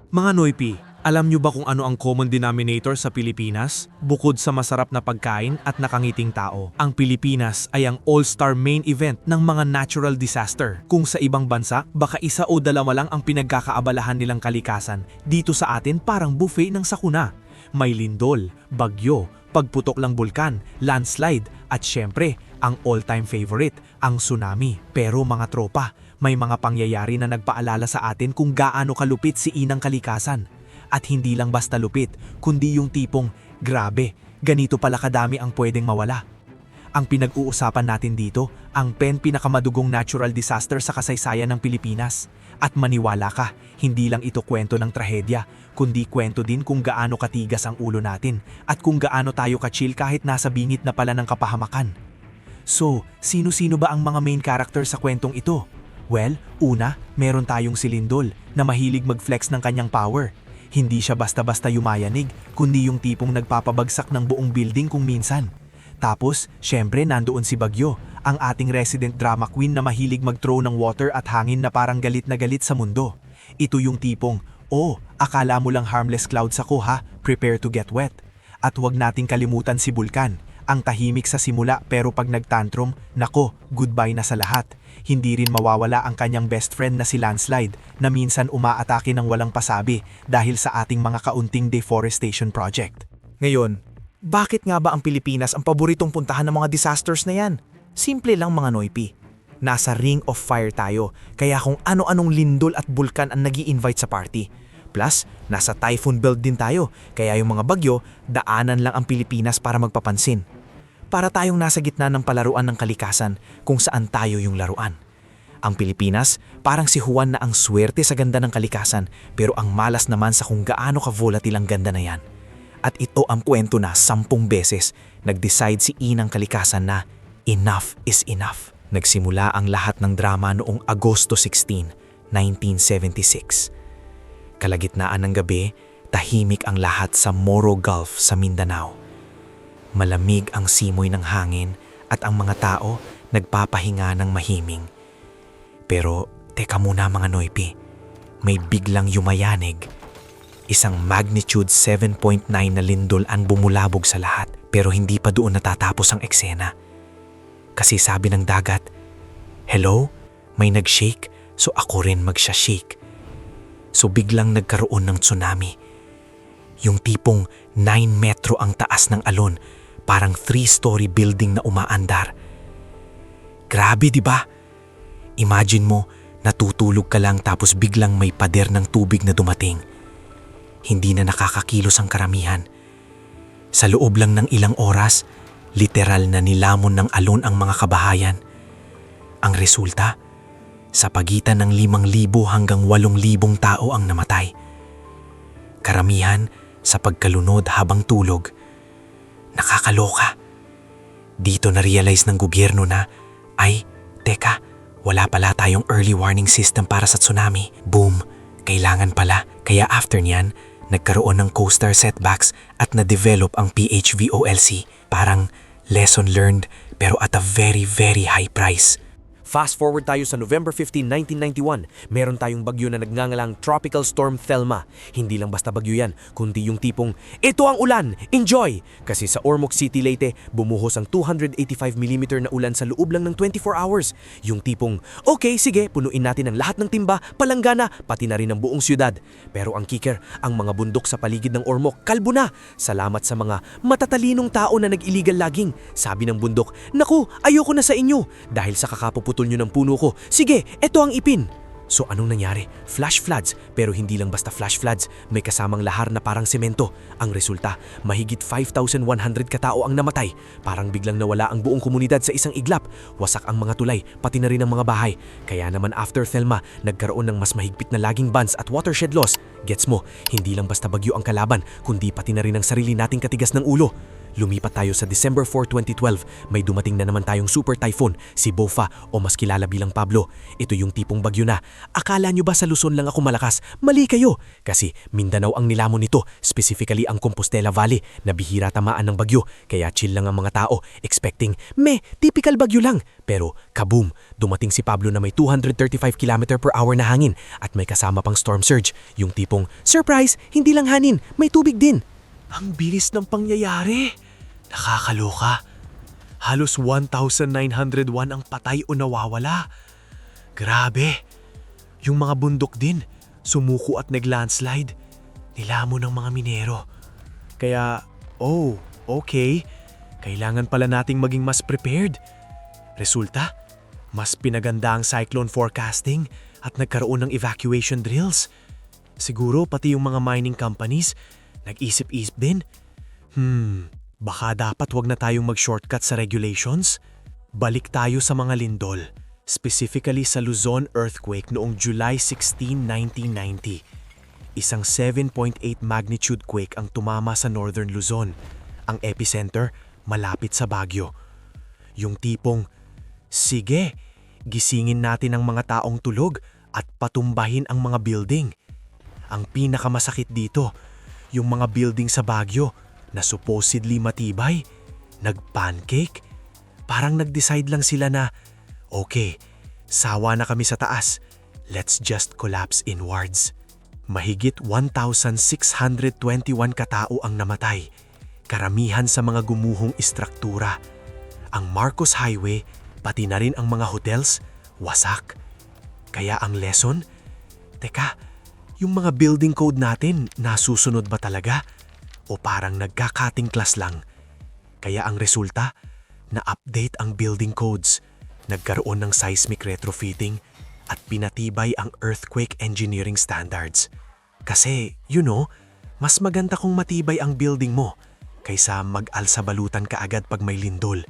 Mga Noipi, alam nyo ba kung ano ang common denominator sa Pilipinas? Bukod sa masarap na pagkain at nakangiting tao, ang Pilipinas ay ang all-star main event ng mga natural disaster. Kung sa ibang bansa, baka isa o dalawa lang ang pinagkakaabalahan nilang kalikasan, dito sa atin parang buffet ng sakuna. May lindol, bagyo, pagputok ng bulkan, landslide, at syempre, ang all-time favorite, ang tsunami. Pero mga tropa, may mga pangyayari na nagpaalala sa atin kung gaano kalupit si inang kalikasan. At hindi lang basta lupit, kundi yung tipong, grabe, ganito pala kadami ang pwedeng mawala. Ang pinag-uusapan natin dito, ang pinakamadugong natural disaster sa kasaysayan ng Pilipinas. At maniwala ka, hindi lang ito kwento ng trahedya, kundi kwento din kung gaano katigas ang ulo natin at kung gaano tayo ka-chill kahit nasa bingit na pala ng kapahamakan. So, sino-sino ba ang mga main character sa kwentong ito? Well, una, meron tayong si Lindol na mahilig mag-flex ng kanyang power. Hindi siya basta-basta yumayanig, kundi yung tipong nagpapabagsak ng buong building kung minsan. Tapos, syempre nandoon si Bagyo, ang ating resident drama queen na mahilig mag-throw ng water at hangin na parang galit na galit sa mundo. Ito yung tipong, akala mo lang harmless clouds ako ha, prepare to get wet. At huwag nating kalimutan si Bulkan, ang tahimik sa simula pero pag nagtantrum, nako, goodbye na sa lahat. Hindi rin mawawala ang kanyang best friend na si Landslide na minsan umaatake ng walang pasabi dahil sa ating mga kaunting deforestation project. Ngayon, bakit nga ba ang Pilipinas ang paboritong puntahan ng mga disasters na yan? Simple lang mga Noipi. Nasa ring of fire tayo, kaya kung ano-anong lindol at bulkan ang nag-i-invite sa party. Plus, nasa typhoon belt din tayo, kaya yung mga bagyo, daanan lang ang Pilipinas para magpapansin. Para tayong nasa gitna ng palaruan ng kalikasan kung saan tayo yung laruan. Ang Pilipinas, parang si Juan na ang swerte sa ganda ng kalikasan pero ang malas naman sa kung gaano ka-volatile ang ganda na yan. At ito ang kwento na 10 beses nag-decide si inang kalikasan na enough is enough. Nagsimula ang lahat ng drama noong Agosto 16, 1976. Kalagitnaan ng gabi, tahimik ang lahat sa Moro Gulf sa Mindanao. Malamig ang simoy ng hangin at ang mga tao nagpapahinga ng mahiming. Pero teka muna mga Noipi, may biglang yumayanig. Isang magnitude 7.9 na lindol ang bumulabog sa lahat pero hindi pa doon natatapos ang eksena. Kasi sabi ng dagat, hello, may nag-shake so ako rin magsha-shake. So biglang nagkaroon ng tsunami. Yung tipong 9 metro ang taas ng alon, parang 3-story building na umaandar. Grabe di ba? Imagine mo, natutulog ka lang tapos biglang may pader ng tubig na dumating. Hindi na nakakakilos ang karamihan. Sa loob lang ng ilang oras, literal na nilamon ng alon ang mga kabahayan. Ang resulta, sa pagitan ng 5,000 hanggang 8,000 tao ang namatay. Karamihan sa pagkalunod habang tulog. Nakakaloka. Dito na-realize ng gobyerno na, teka, wala pala tayong early warning system para sa tsunami. Boom, kailangan pala. Kaya after niyan, nagkaroon ng coastal setbacks at na-develop ang PHVOLC. Parang lesson learned pero at a very very high price. Fast forward tayo sa November 15, 1991, meron tayong bagyo na nagngangalang Tropical Storm Thelma. Hindi lang basta bagyo yan, kundi yung tipong, ito ang ulan, enjoy! Kasi sa Ormoc City, Leyte, bumuhos ang 285mm na ulan sa loob lang ng 24 hours. Yung tipong, okay, sige, punuin natin ang lahat ng timba, palanggana, pati na rin ang buong syudad. Pero ang kicker, ang mga bundok sa paligid ng Ormoc, kalbo na. Salamat sa mga matatalinong tao na nag-illegal logging. Sabi ng bundok, naku, ayoko na sa inyo. Dahil sa kakapuputol nyo ng puno ko, sige, eto ang ipin. So anong nangyari? Flash floods, pero hindi lang basta flash floods, may kasamang lahar na parang semento. Ang resulta, mahigit 5,100 katao ang namatay. Parang biglang nawala ang buong komunidad sa isang iglap. Wasak ang mga tulay, pati na rin ang mga bahay. Kaya naman after Thelma, nagkaroon ng mas mahigpit na logging bans at watershed laws. Gets mo, hindi lang basta bagyo ang kalaban, kundi pati na rin ang sarili nating katigas ng ulo. Lumipat tayo sa December 4, 2012. May dumating na naman tayong super typhoon, si Bofa o mas kilala bilang Pablo. Ito yung tipong bagyo na, akala nyo ba sa Luzon lang ako malakas? Mali kayo! Kasi Mindanao ang nilamon nito, specifically ang Compostela Valley, na bihira tamaan ng bagyo. Kaya chill lang ang mga tao, expecting, typical bagyo lang. Pero kaboom, dumating si Pablo na may 235 km per hour na hangin at may kasama pang storm surge. Yung tipong, surprise, hindi lang hanin, may tubig din. Ang bilis ng pangyayari. Nakakaloka. Halos 1,901 ang patay o nawawala. Grabe. Yung mga bundok din, sumuko at naglandslide. Nilamon ng mga minero. Kaya, okay. Kailangan pala nating maging mas prepared. Resulta, mas pinaganda ang cyclone forecasting at nagkaroon ng evacuation drills. Siguro pati yung mga mining companies nag-isip-isip din. Baka dapat wag na tayong mag-shortcut sa regulations. Balik tayo sa mga lindol, specifically sa Luzon earthquake noong July 16, 1990. Isang 7.8 magnitude quake ang tumama sa Northern Luzon. Ang epicenter malapit sa Baguio. Yung tipong, sige, gisingin natin ang mga taong tulog at patumbahin ang mga building. Ang pinakamasakit dito, yung mga building sa Baguio na supposedly matibay, nag-pancake. Parang nag-decide lang sila na, okay, sawa na kami sa taas, let's just collapse inwards. Mahigit 1,621 katao ang namatay, karamihan sa mga gumuhong istruktura. Ang Marcos Highway, pati na rin ang mga hotels, wasak. Kaya ang lesson, teka, yung mga building code natin nasusunod ba talaga? O parang nagkakating class lang? Kaya ang resulta, na-update ang building codes, nagkaroon ng seismic retrofitting at pinatibay ang earthquake engineering standards. Kasi, mas maganda kung matibay ang building mo kaysa mag-alsabalutan ka agad pag may lindol.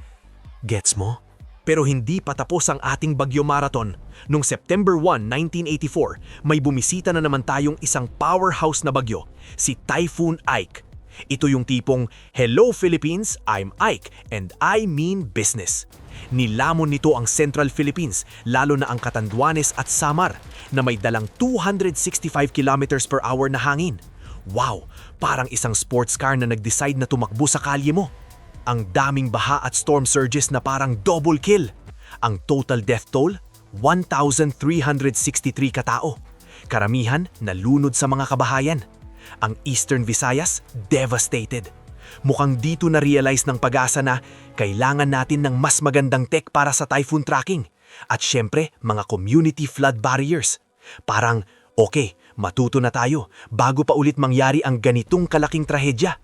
Gets mo? Pero hindi pa tapos ang ating Bagyo Marathon. Noong September 1, 1984, may bumisita na naman tayong isang powerhouse na bagyo, si Typhoon Ike. Ito yung tipong, Hello Philippines, I'm Ike and I mean business. Nilamon nito ang Central Philippines, lalo na ang Catanduanes at Samar, na may dalang 265 km per hour na hangin. Wow, parang isang sports car na nag-decide na tumakbo sa kalye mo. Ang daming baha at storm surges na parang double kill. Ang total death toll, 1,363 katao. Karamihan nalunod sa mga kabahayan. Ang Eastern Visayas, devastated. Mukhang dito na-realize ng Pag-asa na kailangan natin ng mas magandang tech para sa typhoon tracking. At syempre, mga community flood barriers. Parang, okay, matuto na tayo bago pa ulit mangyari ang ganitong kalaking trahedya.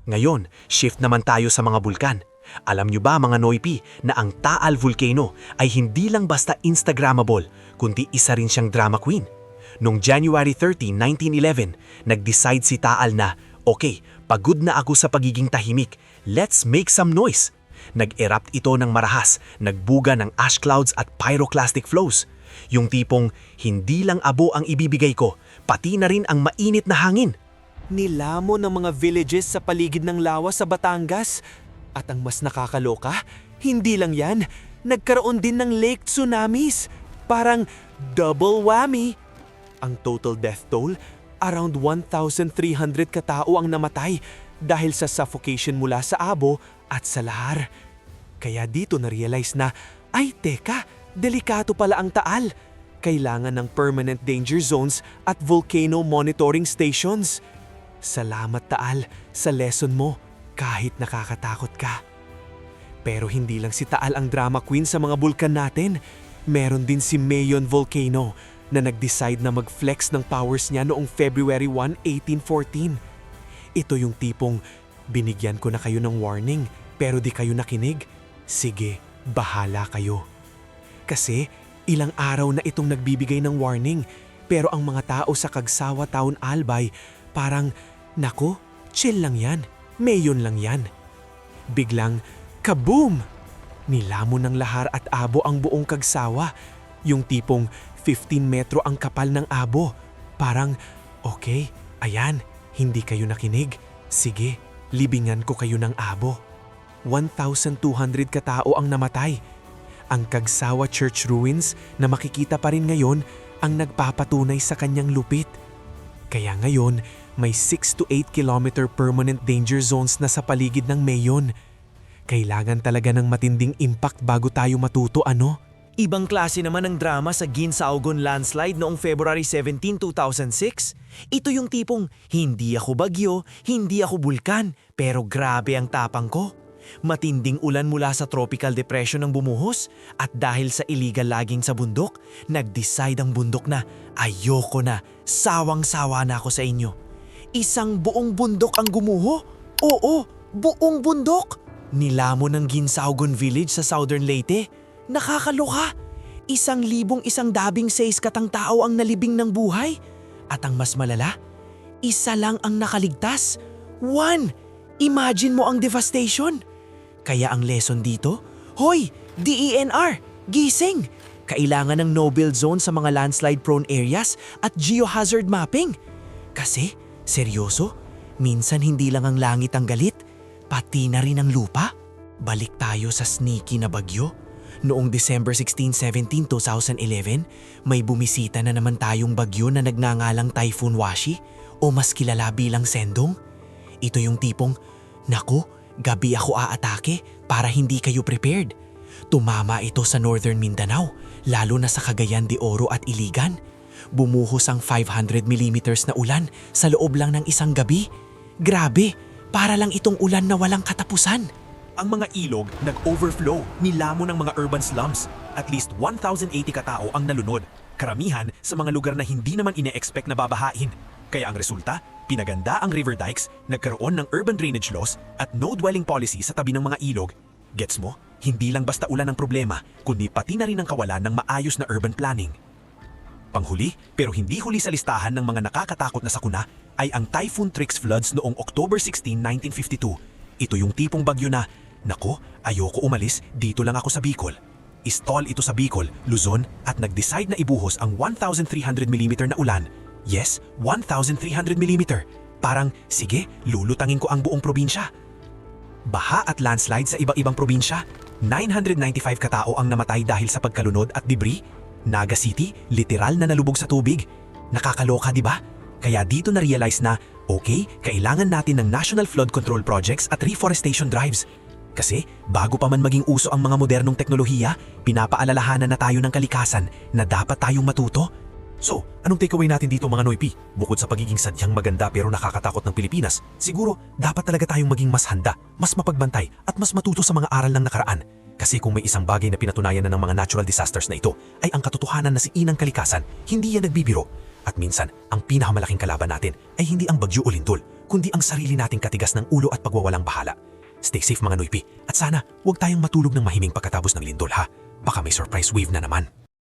Ngayon, shift naman tayo sa mga bulkan. Alam nyo ba mga Noipi na ang Taal Volcano ay hindi lang basta Instagrammable, kundi isa rin siyang drama queen? Noong January 30, 1911, nag-decide si Taal na, okay, pagod na ako sa pagiging tahimik, let's make some noise. Nag-erupt ito ng marahas, nagbuga ng ash clouds at pyroclastic flows. Yung tipong, hindi lang abo ang ibibigay ko, pati na rin ang mainit na hangin. Nilamon ng mga villages sa paligid ng lawa sa Batangas. At ang mas nakakaloka, hindi lang yan, nagkaroon din ng lake tsunamis. Parang double whammy. Ang total death toll, around 1,300 katao ang namatay dahil sa suffocation mula sa abo at sa lahar. Kaya dito na-realize na, ay teka, delikato pala ang Taal. Kailangan ng permanent danger zones at volcano monitoring stations. Salamat Taal sa lesson mo kahit nakakatakot ka. Pero hindi lang si Taal ang drama queen sa mga bulkan natin. Meron din si Mayon Volcano na nag-decide na mag-flex ng powers niya noong February 1, 1814. Ito yung tipong, binigyan ko na kayo ng warning pero di kayo nakinig. Sige, bahala kayo. Kasi ilang araw na itong nagbibigay ng warning pero ang mga tao sa Cagsawa Town Albay parang, nako, chill lang yan, mayon lang yan. Biglang, kaboom! Nilamon ng lahar at abo ang buong Cagsawa. Yung tipong 15 metro ang kapal ng abo. Parang, okay, ayan, hindi kayo nakinig. Sige, libingan ko kayo ng abo. 1,200 katao ang namatay. Ang Kagsawa Church ruins na makikita pa rin ngayon ang nagpapatunay sa kanyang lupit. Kaya ngayon, may 6 to 8 kilometer permanent danger zones na sa paligid ng Mayon. Kailangan talaga ng matinding impact bago tayo matuto, ano? Ibang klase naman ng drama sa Ginsaogon landslide noong February 17, 2006. Ito yung tipong, hindi ako bagyo, hindi ako bulkan, pero grabe ang tapang ko. Matinding ulan mula sa tropical depression ang bumuhos at dahil sa illegal logging sa bundok, nag-decide ang bundok na ayoko na, sawang-sawa na ako sa inyo. Isang buong bundok ang gumuho? Oo, buong bundok! Nilamon ng Ginsaogon Village sa Southern Leyte. Nakakaloka! 1,116 katang tao ang nalibing ng buhay. At ang mas malala, isa lang ang nakaligtas. 1! Imagine mo ang devastation! Kaya ang lesson dito, hoy, DENR, gising! Kailangan ng no-build zone sa mga landslide-prone areas at geohazard mapping. Kasi, seryoso, minsan hindi lang ang langit ang galit, pati na rin ang lupa. Balik tayo sa sneaky na bagyo. Noong December 16, 17, 2011, may bumisita na naman tayong bagyo na nagngangalang Typhoon Washi o mas kilala bilang Sendong. Ito yung tipong, naku, gabi ako aatake para hindi kayo prepared. Tumama ito sa Northern Mindanao, lalo na sa Cagayan de Oro at Iligan. Bumuhos ang 500mm na ulan sa loob lang ng isang gabi. Grabe, para lang itong ulan na walang katapusan. Ang mga ilog nag-overflow, nilamon ng mga urban slums. At least 1,080 katao ang nalunod. Karamihan sa mga lugar na hindi naman ine-expect na babahain. Kaya ang resulta, pinaganda ang river dikes, nagkaroon ng urban drainage laws at no-dwelling policy sa tabi ng mga ilog. Gets mo? Hindi lang basta ulan ang problema, kundi pati na rin ang kawalan ng maayos na urban planning. Panghuli, pero hindi huli sa listahan ng mga nakakatakot na sakuna, ay ang Typhoon Trix floods noong October 16, 1952. Ito yung tipong bagyo na, nako, ayoko umalis, dito lang ako sa Bicol. Istall ito sa Bicol, Luzon at nag-decide na ibuhos ang 1,300mm na ulan. Yes, 1,300mm. Parang, sige, lulutangin ko ang buong probinsya. Baha at landslide sa iba-ibang probinsya. 995 katao ang namatay dahil sa pagkalunod at debris. Naga City, literal na nalubog sa tubig. Nakakaloka, di ba? Kaya dito na-realize na, okay, kailangan natin ng National Flood Control Projects at Reforestation Drives. Kasi bago pa man maging uso ang mga modernong teknolohiya, pinapaalalahanan na tayo ng kalikasan na dapat tayong matuto. So, anong takeaway natin dito mga Noypi? Bukod sa pagiging sadyang maganda pero nakakatakot ng Pilipinas, siguro dapat talaga tayong maging mas handa, mas mapagbantay at mas matuto sa mga aral ng nakaraan. Kasi kung may isang bagay na pinatunayan na ng mga natural disasters na ito, ay ang katotohanan na si inang kalikasan, hindi yan nagbibiro. At minsan, ang pinakamalaking kalaban natin ay hindi ang bagyo o lindol, kundi ang sarili nating katigas ng ulo at pagwawalang bahala. Stay safe mga Noypi, at sana huwag tayong matulog ng mahiming pagkatapos ng lindol ha. Baka may surprise wave na naman.